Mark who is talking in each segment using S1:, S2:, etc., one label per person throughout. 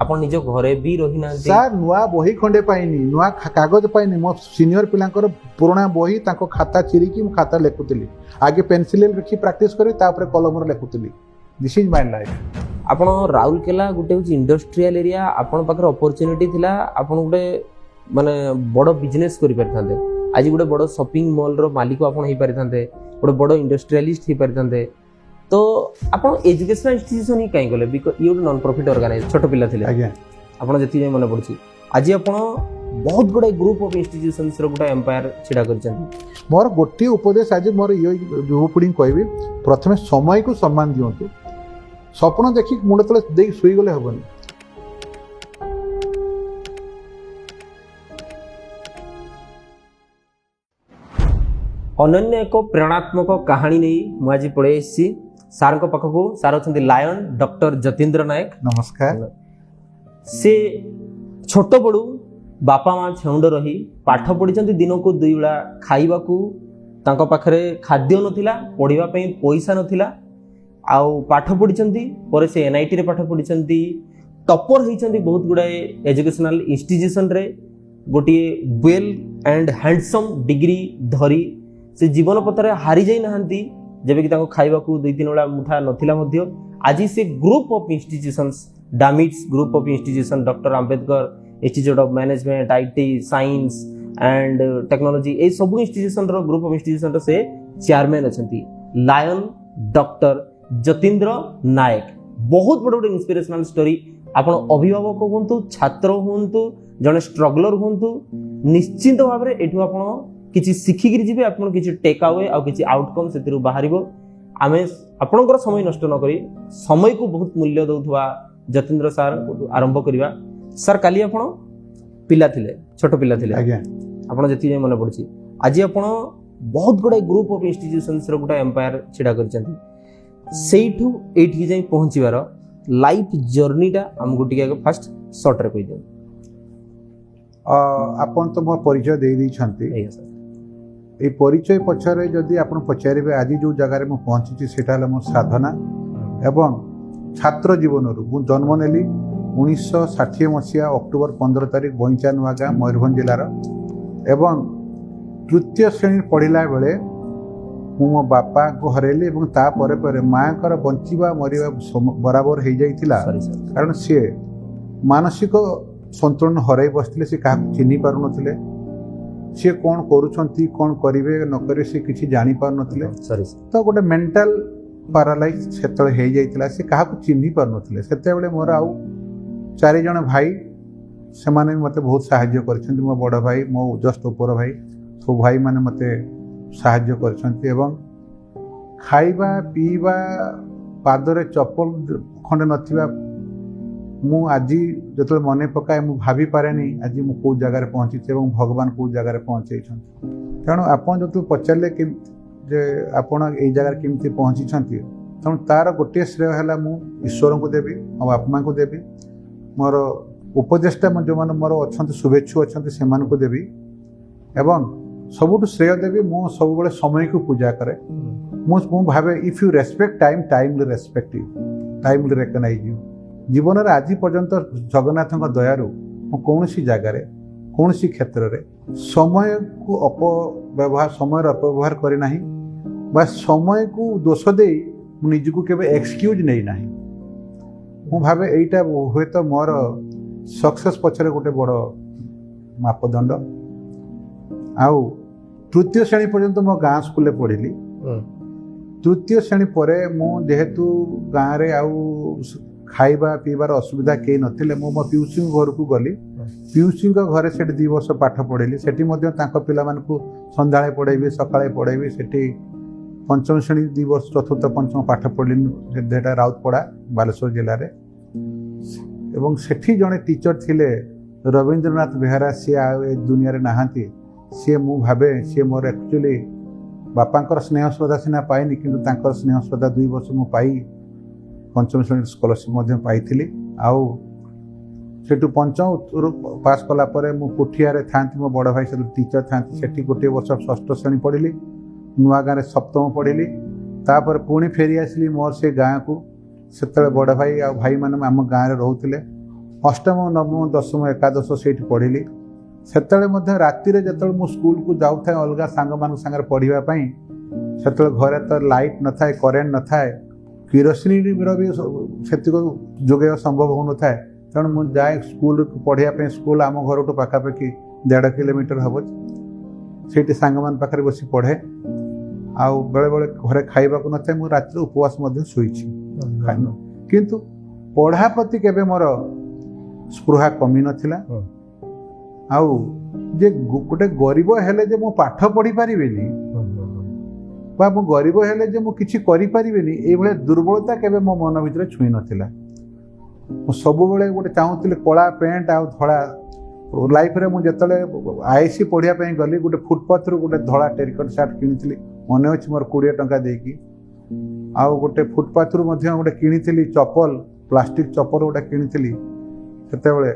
S1: आपण निज घरे भी रही ना
S2: सर नुआ बही खंडे पाइनी नुआ कागज पाइनी मो सीनियर पिलांकर पुराना बही तांको खाता चिरिकी मु खाता लेखुतली आगे पेंसिल रखी प्रैक्टिस करी तापर कलम लेखुतली दिस इज माय लाइफ
S1: आपण राउरकेला गोटे हूँ इंडस्ट्रियल एरिया आपण पाखे अपॉर्चुनिटी थिला आपण गोटे माने बड़ बिजनेस करि पारिथांते आज गोटे बड़ शॉपिंग मॉल रो मालिक आपण हे पारिथांते गोटे बड़ इंडस्ट्रियलिस्ट हे पारिथांते तो आपण एजुकेशनल इंस्टीट्यूशन ही काई गले बिकॉज़ ये नॉन प्रॉफिट ऑर्गेनाइज छोट पिला थिले
S2: आज्ञा
S1: आपण जति मन पड़छि आज आपण बहुत बड़े ग्रुप ऑफ इंस्टीट्यूशंस रो गोटे एम्पायर छिडा करछन
S2: मोर गोटे उपदेश आज मोर ये युवपीढ़ी कहबी प्रथमे समय को सम्मान दियंतु स्वप्न देखि मुंड तले देई सुई गले हबनी
S1: अनन्य एक प्रेरणात्मक कहानी नहीं मुझे पढ़े आसी सार पाखक सार अच्छा लायन डॉक्टर जतीन्द्र नायक
S2: नमस्कार
S1: से छोट बड़ू बापा माँ छेउंड रही पाठ पढ़ी दिन को दुई बेला खाइबा पाखरे खाद्य नथिला पढ़िबा पई पैसा नथिला आउ पाठ पढ़ी पर से एनआईटी रे पाठ पढ़ी टॉपर होती बहुत गुड़ाए एजुकेशनल इंस्टीट्यूशन रे गोटे वेल एंड हैंडसम डिग्री धरी से जीवन पथरे हारी जाई नहांती जबकि ताको खाइबा को दुई तीन बेला मुठा नथिला मध्य आज से ग्रुप ऑफ इंस्टीट्यूशंस डामिट्स group of institution doctor Ambedkar institute of management IT science and technology ए सब इंस्टीट्यूशन रो ग्रुप ऑफ इंस्टीट्यूशन रो से चेयरमैन अछंती लायन डॉक्टर जतीन्द्र नायक बहुत बड़ बड़ इंस्पिरेशनल स्टोरी आपण अभिभावक हुंतु छात्र हुंतु जने स्ट्रगलर हुंतु निश्चित भाव में एठू आपण किछि शिखिक जिबे आपण किछि टेक अवे आ किछि आउटकम सेतिरु बाहरिबो आमे आपणकर समय नष्ट न करी समय को बहुत मूल्य दउथवा जतीन्द्र सर आरंभ करिवा सर काली आपण पिला थिले छोट पिला थिले
S2: आज्ञा
S1: आपण जति मन पड़छि आज आपण बहुत गुडे ग्रुप ऑफ इंस्टीट्यूशंस रो गुडा एम्पायर छिडा करचंती सेइठू एठी जाई पहुंचीबार लाइफ जर्नीटा हमको टिके फास्ट शॉर्ट रे कहि दियो
S2: आपण तो मो परिचय दे दी छंती
S1: एया सर
S2: ए परिचय पछरे जदि आपण पचारिबे आज जो जगह रे मो पहुंची सेटा हला मो साधना एवं छात्र जीवन रु मु जन्म नेली 1960 मसिया अक्टोबर 15 तारिख बइचा नुआ गाँ मयूरभंज जिलार एवं तृतीय श्रेणी पढ़िला बेले मो बापा को हरेली एवं ता परे परे माँ कर बंचिबा मरिबा बराबर हो जाइतिला कारण सी मानसिक संतुलन हराई बसते से क्या चिन्ह पार नथिले सी कौन करुछंती कौन करिवे न करे से किछि जानि पार नथिले तो गोटे मेंटल पैरालाइज सेतळे हे जाइतिला से क्या चिन्ह पार नथिले सेते बेले मोर आउ चारि जण भाई से माने मते बहुत सहाय्य करछंती मो बड़ भाई मो जस्ट ऊपर भाई सब भाई माने मते सहाय्य करछंती एवं खाइबा पीबा पादरे चप्पल खंडे नथिबा मु आज जो मन पकाए मु भाभी पारे नहीं आज मु कौ जगार पहुँची एवं भगवान कौ जगार पहुँचे तेणु आपन जो पचारे कि आपड़ ये जगार केमती पहुँची तेणु तार गोटे श्रेय है मु ईश्वर को देवी मो बापा माँ को देवी मोर उपदेष्टा जो मैंने मोर अच्छा शुभेच्छु अच्छा से को देवी एवं सबुठ श्रेय देवी मु सब समय को पूजा करे मु भावे if you respect time timely respect you timely recognise you जीवन में आज पर्यंत जगन्नाथ दयारू कौन सी जगार कौन सी क्षेत्र में समय को अपव्यवहार समय अपव्यवहार करना बा समय को दोष दे निजको केबे एक्सक्यूज नहीं ना मु भावे एटा हुए तो मोर सक्सेस पछरे गोटे बड़ मापदंड आउ तृतीय श्रेणी पर्यंत मो गाँ स्कूल पढ़ी तृतीय श्रेणी पर जेहेतु गाँव रे आउ खाइबा पीबार असुविधा कई नथिले मो पिउसी घर को गली पिउसी घरे से 2 वर्ष पाठ पढ़ेली सेठी मध्य तांको पिला मानकु संध्याळे पढ़ेबी सकाळे पढ़ेबी सेठी पंचम श्रेणी 2 वर्ष चतुर्थ पंचम पाठ पढ़ली जेटा राउतपड़ा बालेश्वर जिले में एवं सेठी जड़े टीचर थिले रवींद्रनाथ बेहरा सी आ दुनिया रे नहांती सी मु भावे सी मोर एक्चुअली बापांकर स्नेह श्रद्धा सिना पाइनी किंतु तांकर स्नेह श्रद्धा 2 वर्ष मु पाई पंचम श्रेणी स्कॉलरशिप पाई आउ सेठू पंचम पास कला मु कोठिया था मो बड़ भाई से टीचर था सेठी गोटे वर्ष 6ठ श्रेणी पढ़ी नुआ गाँव सप्तम पढ़ी तापर पुणी फेरी आसली मोर से गाँ को से बड़ भाई आ भाई मैंने आम गाँव रोते ଅଷ୍ଟମ ନବମ ଦଶମ ଏକାଦଶ ସେଇଠି ପଢ଼ିଲି। ସେତେବେଳେ ମଧ୍ୟ ରାତିରେ ଯେତେବେଳେ ମୁଁ ସ୍କୁଲକୁ ଯାଉଥାଏ ଅଲଗା ସାଙ୍ଗମାନଙ୍କ ସାଙ୍ଗରେ ପଢ଼ିବା ପାଇଁ, ସେତେବେଳେ ଘରେ ତ ଲାଇଟ୍ ନଥାଏ, କରେଣ୍ଟ ନଥାଏ, କିରୋସିନିର ବି ସେତିକି ଯୋଗାଇବା ସମ୍ଭବ ହେଉନଥାଏ। ତେଣୁ ମୁଁ ଯାଏ ସ୍କୁଲକୁ ପଢ଼ିବା ପାଇଁ। ସ୍କୁଲ ଆମ ଘରଠୁ ପାଖାପାଖି 1.5 କିଲୋମିଟର ହେବ। ସେଇଠି ସାଙ୍ଗମାନଙ୍କ ପାଖରେ ବସି ପଢ଼େ। ଆଉ ବେଳେବେଳେ ଘରେ ଖାଇବାକୁ ନଥାଏ, ମୁଁ ରାତିରେ ଉପବାସ ମଧ୍ୟ ଶୋଇଛି, ଖାଇନି। କିନ୍ତୁ ପଢ଼ା ପ୍ରତି କେବେ ମୋର ସ୍ପୃହା କମି ନଥିଲା। ଆଉ ଯେ ଗୋଟେ ଗରିବ ହେଲେ ଯେ ମୁଁ ପାଠ ପଢ଼ି ପାରିବିନି ବା ମୁଁ ଗରିବ ହେଲେ ଯେ ମୁଁ କିଛି କରିପାରିବିନି, ଏଇଭଳିଆ ଦୁର୍ବଳତା କେବେ ମୋ ମନ ଭିତରେ ଛୁଇଁ ନଥିଲା। ମୁଁ ସବୁବେଳେ ଗୋଟେ ଚାହୁଁଥିଲି କଳା ପ୍ୟାଣ୍ଟ ଆଉ ଧଳା। ଲାଇଫରେ ମୁଁ ଯେତେବେଳେ IIC ପଢ଼ିବା ପାଇଁ ଗଲି, ଗୋଟେ ଫୁଟପାଥରୁ ଗୋଟେ ଧଳା ଟେରିକଟ ସାର୍ଟ କିଣିଥିଲି, ମନେ ଅଛି ମୋର 20 ଟଙ୍କା ଦେଇକି। ଆଉ ଗୋଟେ ଫୁଟପାଥରୁ ମଧ୍ୟ ଗୋଟେ କିଣିଥିଲି ଚପଲ, ପ୍ଲାଷ୍ଟିକ ଚପଲ ଗୋଟେ କିଣିଥିଲି ସେତେବେଳେ।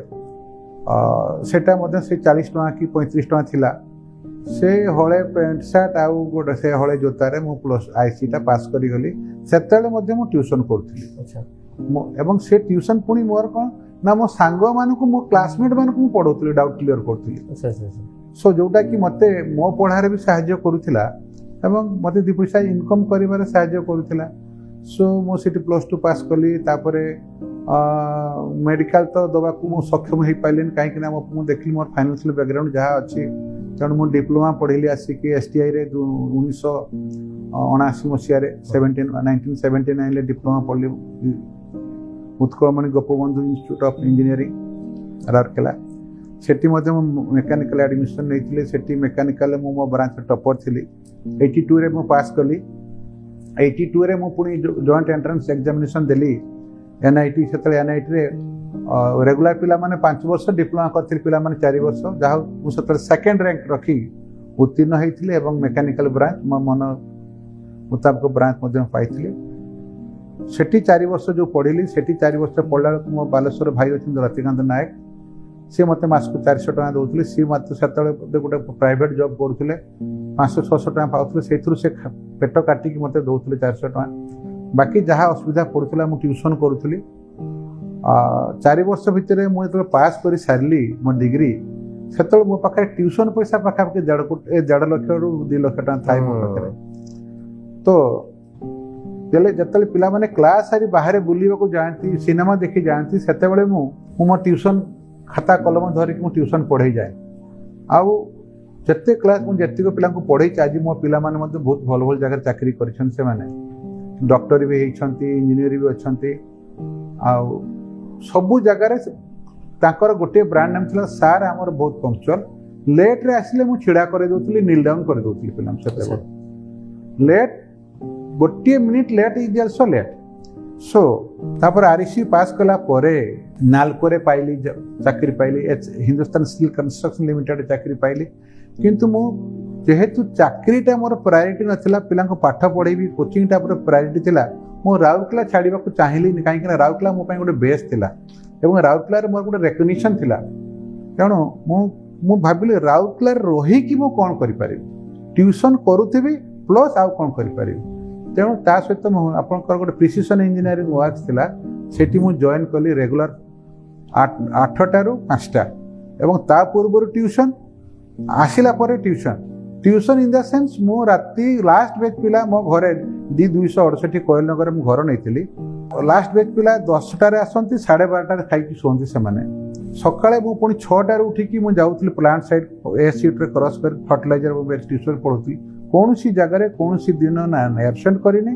S2: ସେଟା ମଧ୍ୟ ସେ 40 ଟଙ୍କା କି 35 ଟଙ୍କା ଥିଲା। ସେ ହଳେ ପ୍ୟାଣ୍ଟ ସାର୍ଟ ଆଉ ଗୋଟେ ସେ ହଳେ ଜୋତାରେ ମୁଁ IICଟା ପାସ୍ କରିଗଲି। ସେତେବେଳେ ମଧ୍ୟ ମୁଁ ଟ୍ୟୁସନ୍ କରୁଥିଲି। ଏବଂ ସେ ଟ୍ୟୁସନ୍ ପୁଣି ମୋର କ'ଣ ନା, ମୋ ସାଙ୍ଗମାନଙ୍କୁ, ମୋ କ୍ଲାସମେଟ୍ ମାନଙ୍କୁ ମୁଁ ପଢ଼ଉଥିଲି, ଡାଉଟ୍ କ୍ଲିୟର କରୁଥିଲି। ସୋ ଯେଉଁଟାକି ମୋତେ ମୋ ପଢ଼ାରେ ବି ସାହାଯ୍ୟ କରୁଥିଲା ଏବଂ ମୋତେ 2 ପଇସା ଇନକମ୍ କରିବାରେ ସାହାଯ୍ୟ କରୁଥିଲା। ସୋ ମୁଁ ସେଠି +2 ପାସ୍ କଲି। ତାପରେ ମେଡ଼ିକାଲ ତ ଦେବାକୁ ମୁଁ ସକ୍ଷମ ହେଇପାରିଲିନି, କାହିଁକିନା ମୁଁ ଦେଖିଲି ମୋର ଫାଇନାନ୍ସିଆଲ ବ୍ୟାକଗ୍ରାଉଣ୍ଡ ଯାହା ଅଛି। ତେଣୁ ମୁଁ ଡିପ୍ଲୋମା ପଢ଼ିଲି ଆସିକି STIରେ 1979 ମସିହାରେ। 1979ରେ ଡିପ୍ଲୋମା ପଢ଼ିଲି Utkalmani Gopabandhu institute of engineering Rourkela. ସେଠି ମଧ୍ୟ ମୁଁ ମେକାନିକାଲ ଆଡ଼ମିସନ୍ ନେଇଥିଲି। ସେଠି ମେକାନିକାଲରେ ମୁଁ ମୋ ବ୍ରାଞ୍ଚରେ ଟପର ଥିଲି। 82ରେ ମୁଁ ପାସ୍ କଲି। 82ରେ ମୁଁ ପୁଣି ଜଏଣ୍ଟ ଏଣ୍ଟ୍ରାନ୍ସ ଏକ୍ଜାମିନେସନ୍ ଦେଲି NIT। ସେତେବେଳେ NITରେ ରେଗୁଲାର ପିଲାମାନେ 5 ବର୍ଷ, ଡିପ୍ଲୋମା କରିଥିଲେ ପିଲାମାନେ 4 ବର୍ଷ। ଯାହା ହଉ ମୁଁ ସେତେବେଳେ 2nd ର୍ୟାଙ୍କ ରଖି ଉତ୍ତୀର୍ଣ୍ଣ ହେଇଥିଲି ଏବଂ ମେକାନିକାଲ ବ୍ରାଞ୍ଚ ମୋ ମନ ମୁତାବକ ବ୍ରାଞ୍ଚ ମଧ୍ୟ ପାଇଥିଲି। ସେଠି 4 ବର୍ଷ ଯେଉଁ ପଢ଼ିଲି, ସେଠି 4 ବର୍ଷ ପଢ଼ିଲା ବେଳକୁ ମୋ ବାଲେଶ୍ୱର ଭାଇ ଅଛନ୍ତି ରତିକାନ୍ତ ନାୟକ। ସେ ମୋତେ ମାସକୁ 400 ଟଙ୍କା ଦେଉଥିଲେ। ସିଏ ମୋତେ ସେତେବେଳେ ଗୋଟେ ପ୍ରାଇଭେଟ୍ ଜବ୍ କରୁଥିଲେ, 500-600 ଟଙ୍କା ପାଉଥିଲେ। ସେଇଥିରୁ ସେ ପେଟ କାଟିକି ମୋତେ ଦେଉଥିଲେ 400 ଟଙ୍କା। ବାକି ଯାହା ଅସୁବିଧା ପଡ଼ୁଥିଲା ମୁଁ ଟ୍ୟୁସନ୍ କରୁଥିଲି। 4 ବର୍ଷ ଭିତରେ ମୁଁ ଯେତେବେଳେ ପାସ୍ କରି ସାରିଲି ମୋ ଡିଗ୍ରୀ, ସେତେବେଳେ ମୋ ପାଖରେ ଟ୍ୟୁସନ୍ ପଇସା ପାଖାପାଖି 1.5 ଲକ୍ଷରୁ 2 ଲକ୍ଷ ଟଙ୍କା ଥାଏ ମୋ ପାଖରେ। ତ ଯେତେବେଳେ ପିଲାମାନେ କ୍ଲାସ୍ ସାରି ବାହାରେ ବୁଲିବାକୁ ଯାଆନ୍ତି, ସିନେମା ଦେଖି ଯାଆନ୍ତି, ସେତେବେଳେ ମୁଁ ମୋ ଟ୍ୟୁସନ୍ ଖାତା କଲମ ଧରିକି ମୁଁ ଟ୍ୟୁସନ୍ ପଢ଼େଇ ଯାଏ। ଆଉ ଯେତେ କ୍ଲାସ୍ ମୁଁ ଯେତିକି ପିଲାଙ୍କୁ ପଢ଼େଇଛି, ଆଜି ମୋ ପିଲାମାନେ ମଧ୍ୟ ବହୁତ ଭଲ ଭଲ ଜାଗାରେ ଚାକିରି କରିଛନ୍ତି। ସେମାନେ ଡକ୍ଟର ବି ହେଇଛନ୍ତି, ଇଞ୍ଜିନିୟର ବି ଅଛନ୍ତି। ଆଉ ସବୁ ଜାଗାରେ ତାଙ୍କର ଗୋଟିଏ ବ୍ରାଣ୍ଡ ନେମ୍ ଥିଲା, ସାର୍ ଆମର ବହୁତ ପଙ୍କ୍ଚୁଆଲ। ଲେଟ୍ରେ ଆସିଲେ ମୁଁ ଛିଡ଼ା କରିଦେଉଥିଲି, ନିଲ୍ ଡାଉନ୍ କରିଦେଉଥିଲି ପିଲାଙ୍କୁ। ସେତେବେଳେ late, 1 minute late is also late. So ତାପରେ RIC ପାସ୍ କଲା ପରେ ନାଲକୋରେ ପାଇଲି, ଚାକିରି ପାଇଲି। ହିନ୍ଦୁସ୍ତାନ ଷ୍ଟିଲ୍ କନଷ୍ଟ୍ରକ୍ସନ୍ ଲିମିଟେଡ଼୍ ଚାକିରି ପାଇଲି। କିନ୍ତୁ ମୁଁ ଯେହେତୁ ଚାକିରିଟା ମୋର ପ୍ରାୟୋରିଟି ନଥିଲା, ପିଲାଙ୍କୁ ପାଠ ପଢ଼େଇବି, କୋଚିଂଟା ପୁରା ପ୍ରାୟୋରିଟି ଥିଲା, ମୁଁ ରାଉରକେଲା ଛାଡ଼ିବାକୁ ଚାହିଁଲିନି। କାହିଁକିନା ରାଉରକେଲା ମୋ ପାଇଁ ଗୋଟେ ବେସ୍ ଥିଲା ଏବଂ ରାଉରକେଲାରେ ମୋର ଗୋଟେ ରେକଗ୍ନିସନ୍ ଥିଲା। ତେଣୁ ମୁଁ ଭାବିଲି ରାଉରକେଲାରେ ରହିକି ମୁଁ କ'ଣ କରିପାରିବି, ଟ୍ୟୁସନ୍ କରୁଥିବି ପ୍ଲସ୍ ଆଉ କ'ଣ କରିପାରିବି। ତେଣୁ ତା ସହିତ ମୁଁ ଆପଣଙ୍କର ଗୋଟେ ପ୍ରିସିସନ୍ ଇଞ୍ଜିନିୟରିଂ ୱାର୍କସ୍ ଥିଲା, ସେଠି ମୁଁ ଜଏନ୍ କଲି ରେଗୁଲାର 8ଟାରୁ 5ଟା ଏବଂ ତା ପୂର୍ବରୁ ଟ୍ୟୁସନ୍, ଆସିଲା ପରେ ଟ୍ୟୁସନ୍ ଇନ୍ ଦ ସେନ୍ସ ମୁଁ ରାତି ଲାଷ୍ଟ ବେଚ୍ ପିଲା ମୋ ଘରେ 268 କୋଏଲନଗରରେ ମୁଁ ଘର ନେଇଥିଲି। ଲାଷ୍ଟ ବେଚ୍ ପିଲା 10ଟାରେ ଆସନ୍ତି, 12:30ରେ ଖାଇକି ଶୁଅନ୍ତି ସେମାନେ। ସକାଳେ ମୁଁ ପୁଣି 6ଟାରୁ ଉଠିକି ମୁଁ ଯାଉଥିଲି ପ୍ଲାଣ୍ଟ ସାଇଡ୍ AS-ସିଟ୍ରେ କ୍ରସ୍ କରି ଫର୍ଟିଲାଇଜର ଟ୍ୟୁସନ୍ ପଢ଼ୁଥିଲି। କୌଣସି ଜାଗାରେ କୌଣସି ଦିନ ନା ଆବସେଣ୍ଟ କରିନି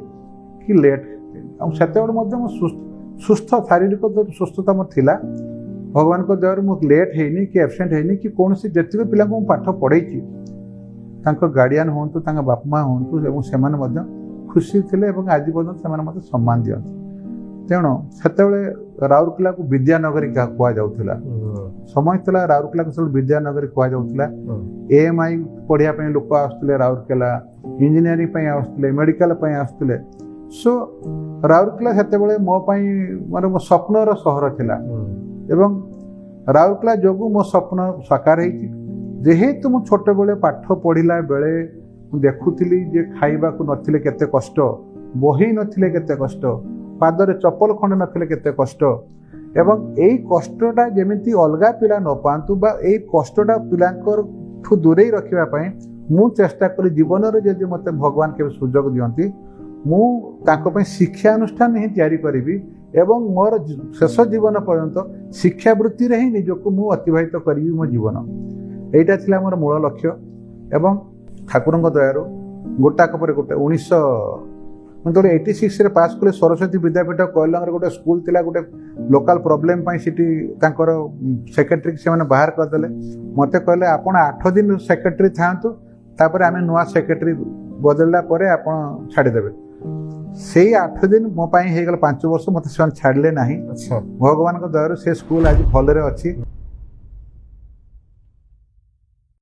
S2: କି ଲେଟ୍। ଆଉ ସେତେବେଳେ ମଧ୍ୟ ମୁଁ ସୁସ୍ଥ, ଶାରୀରିକ ସୁସ୍ଥତା ମୋର ଥିଲା। ଭଗବାନଙ୍କ ଦୟାରୁ ମୁଁ ଲେଟ୍ ହେଇନି କି ଆବସେଣ୍ଟ ହେଇନି କି କୌଣସି ଯେତିକି ପିଲାଙ୍କୁ ମୁଁ ପାଠ ପଢ଼େଇଛି, ତାଙ୍କ ଗାର୍ଡ଼ିଆନ୍ ହୁଅନ୍ତୁ, ତାଙ୍କ ବାପା ମା ହୁଅନ୍ତୁ, ଏବଂ ସେମାନେ ମଧ୍ୟ ଖୁସି ଥିଲେ ଏବଂ ଆଜି ପର୍ଯ୍ୟନ୍ତ ସେମାନେ ମୋତେ ସମ୍ମାନ ଦିଅନ୍ତି। ତେଣୁ ସେତେବେଳେ ରାଉରକେଲାକୁ ବିଦ୍ୟାନଗରୀ କୁହାଯାଉଥିଲା। ସମୟ ଥିଲା ରାଉରକେଲାକୁ ସେତେବେଳେ ବିଦ୍ୟାନଗରୀ କୁହାଯାଉଥିଲା। AMI ପଢ଼ିବା ପାଇଁ ଲୋକ ଆସୁଥିଲେ ରାଉରକେଲା, ଇଞ୍ଜିନିୟରିଂ ପାଇଁ ଆସୁଥିଲେ, ମେଡ଼ିକାଲ ପାଇଁ ଆସୁଥିଲେ। ସୋ ରାଉରକେଲା ସେତେବେଳେ ମୋ ପାଇଁ ମାନେ ମୋ ସ୍ୱପ୍ନର ସହର ଥିଲା ଏବଂ ରାଉରକେଲା ଯୋଗୁଁ ମୋ ସ୍ୱପ୍ନ ସାକାର ହେଇଛି। ଯେହେତୁ ମୁଁ ଛୋଟବେଳେ ପାଠ ପଢ଼ିଲା ବେଳେ ମୁଁ ଦେଖୁଥିଲି ଯେ ଖାଇବାକୁ ନଥିଲେ କେତେ କଷ୍ଟ, ବହି ନଥିଲେ କେତେ କଷ୍ଟ, ପାଦରେ ଚପଲ ଖଣ୍ଡେ ନଥିଲେ କେତେ କଷ୍ଟ, ଏବଂ ଏଇ କଷ୍ଟଟା ଯେମିତି ଅଲଗା ପିଲା ନ ପାଆନ୍ତୁ ବା ଏଇ କଷ୍ଟଟା ପିଲାଙ୍କଠୁ ଦୂରେଇ ରଖିବା ପାଇଁ ମୁଁ ଚେଷ୍ଟା କଲି ଜୀବନରେ ଯଦି ମୋତେ ଭଗବାନ କେବେ ସୁଯୋଗ ଦିଅନ୍ତି ମୁଁ ତାଙ୍କ ପାଇଁ ଶିକ୍ଷାନୁଷ୍ଠାନ ହିଁ ତିଆରି କରିବି ଏବଂ ମୋର ଶେଷ ଜୀବନ ପର୍ଯ୍ୟନ୍ତ ଶିକ୍ଷାବୃତ୍ତିରେ ହିଁ ନିଜକୁ ମୁଁ ଅତିବାହିତ କରିବି ମୋ ଜୀବନ। ଏଇଟା ଥିଲା ମୋର ମୂଳ ଲକ୍ଷ୍ୟ ଏବଂ ଠାକୁରଙ୍କ ଦୟାରୁ ଗୋଟାକ ପରେ ଗୋଟେ 1986 ପାସ୍ କଲେ ସରସ୍ୱତୀ ବିଦ୍ୟାପୀଠ କୈଲଙ୍ଗରେ ଗୋଟେ ସ୍କୁଲ ଥିଲା, ଗୋଟେ ଲୋକାଲ ପ୍ରୋବ୍ଲେମ ପାଇଁ ସେଠି ତାଙ୍କର ସେକ୍ରେଟାରୀ ସେମାନେ ବାହାର କରିଦେଲେ। ମୋତେ କହିଲେ ଆପଣ 8 ଦିନ ସେକ୍ରେଟାରୀ ଥାଆନ୍ତୁ, ତାପରେ ଆମେ ନୂଆ ସେକ୍ରେଟାରୀ ବଦଳିଲା ପରେ ଆପଣ ଛାଡ଼ିଦେବେ। ସେଇ 8 ଦିନ ମୋ ପାଇଁ ହେଇଗଲା 5 ବର୍ଷ, ମୋତେ ସେମାନେ ଛାଡ଼ିଲେ ନାହିଁ। ଭଗବାନଙ୍କ ଦୟାରୁ ସେ ସ୍କୁଲ ଆଜି ଭଲରେ ଅଛି।